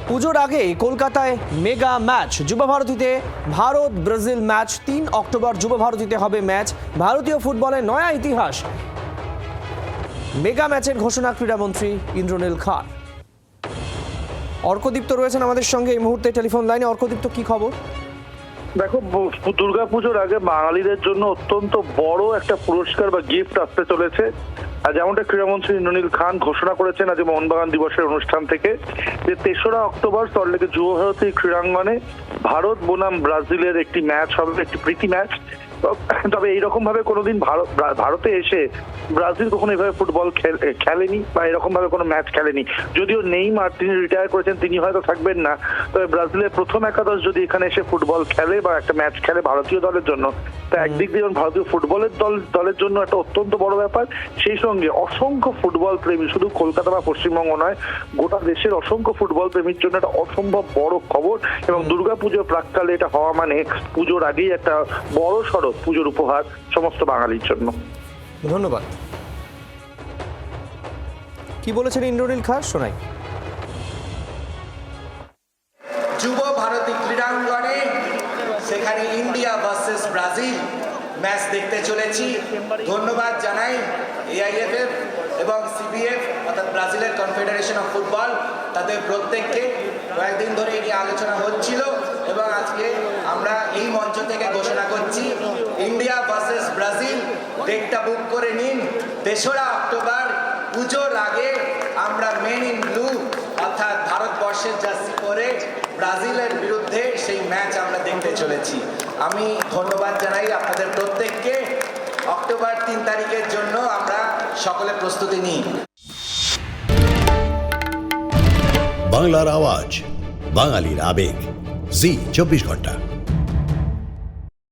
পুজোর আগে কলকাতায় মেগা ম্যাচ যুবভারতীতে ভারত ব্রাজিল ম্যাচ ৩ অক্টোবর যুবভারতীতে হবে ম্যাচ। ভারতীয় ফুটবলের নয়া ইতিহাস। মেগা ম্যাচের ঘোষণা ক্রীড়ামন্ত্রী ইন্দ্রনীল খান। অর্কদীপ্ত রয়েছেন আমাদের সঙ্গে এই মুহূর্তে টেলিফোন লাইনে। অর্কদীপ্ত, কি খবর? দেখো, দুর্গাপুজোর আগে বাঙালিদের জন্য অত্যন্ত বড় একটা পুরস্কার বা গিফট আসতে চলেছে। আর যেমনটা ক্রীড়ামন্ত্রী ইন্দ্রনীল খান ঘোষণা করেছেন আজ মোহনবাগান দিবসের অনুষ্ঠান থেকে, যে ৩রা অক্টোবর সল্টলেকের যুবভারতী ক্রীড়াঙ্গনে ভারত বনাম ব্রাজিলের একটি ম্যাচ হবে, একটি প্রীতি ম্যাচ। তবে এইরকম ভাবে কোনোদিন ভারতে এসে ব্রাজিল কখনো এভাবে ফুটবল খেলেনি বা এরকম ভাবে কোনো ম্যাচ খেলেনি। যদিও নেইমার, তিনি রিটায়ার করেছেন, তিনি হয়তো থাকবেন না, তবে ব্রাজিলের প্রথম একাদশ যদি এখানে এসে ফুটবল খেলে বা একটা ম্যাচ খেলে ভারতীয় দলের জন্য, তা একদিক দিয়ে ভারতীয় ফুটবলের দলের জন্য একটা অত্যন্ত বড় ব্যাপার। সেই সঙ্গে অসংখ্য ফুটবল প্রেমী, শুধু কলকাতা বা পশ্চিমবঙ্গ নয়, গোটা দেশের অসংখ্য ফুটবল প্রেমীর জন্য একটা অসম্ভব বড় খবর। এবং দুর্গাপুজোর প্রাক্কালে এটা হওয়া মানে পুজোর আগেই একটা বড় সড়ক পুজোর উপহার সমস্ত বাঙালির জন্য। ধন্যবাদ। কি বলেছেন ইন্দ্রনীল খান, শোনাই। যুব ভারতী ক্রীড়াঙ্গনে সেখানে ইন্ডিয়া ভার্সেস ব্রাজিল ম্যাচ দেখতে চলেছি। ধন্যবাদ জানাই এআইএফএফ এবং সিবিএফ অর্থাৎ ব্রাজিলের কনফেডারেশন অফ ফুটবল, তাদের প্রত্যেককে। কয়েকদিন ধরে এটি আলোচনা হচ্ছিল এবং আজকে আমরা এই মঞ্চ থেকে ঘোষণা করছি, ইন্ডিয়া ভার্সেস ব্রাজিল ডেটটা বুক করে নিন। ৩রা অক্টোবর পুজোর আগে আমরা মেন ইন ব্লু অর্থাৎ ভারতবর্ষের জার্সি পরে ব্রাজিলের বিরুদ্ধে সেই ম্যাচ আমরা দেখতে চলেছি। আমি ধন্যবাদ জানাই আপনাদের প্রত্যেককে। অক্টোবর ৩ তারিখের জন্য আমরা সকলে প্রস্তুতি নিই। বাংলার আওয়াজ, বাঙালির আবেগ, জি ২৪ ঘন্টা।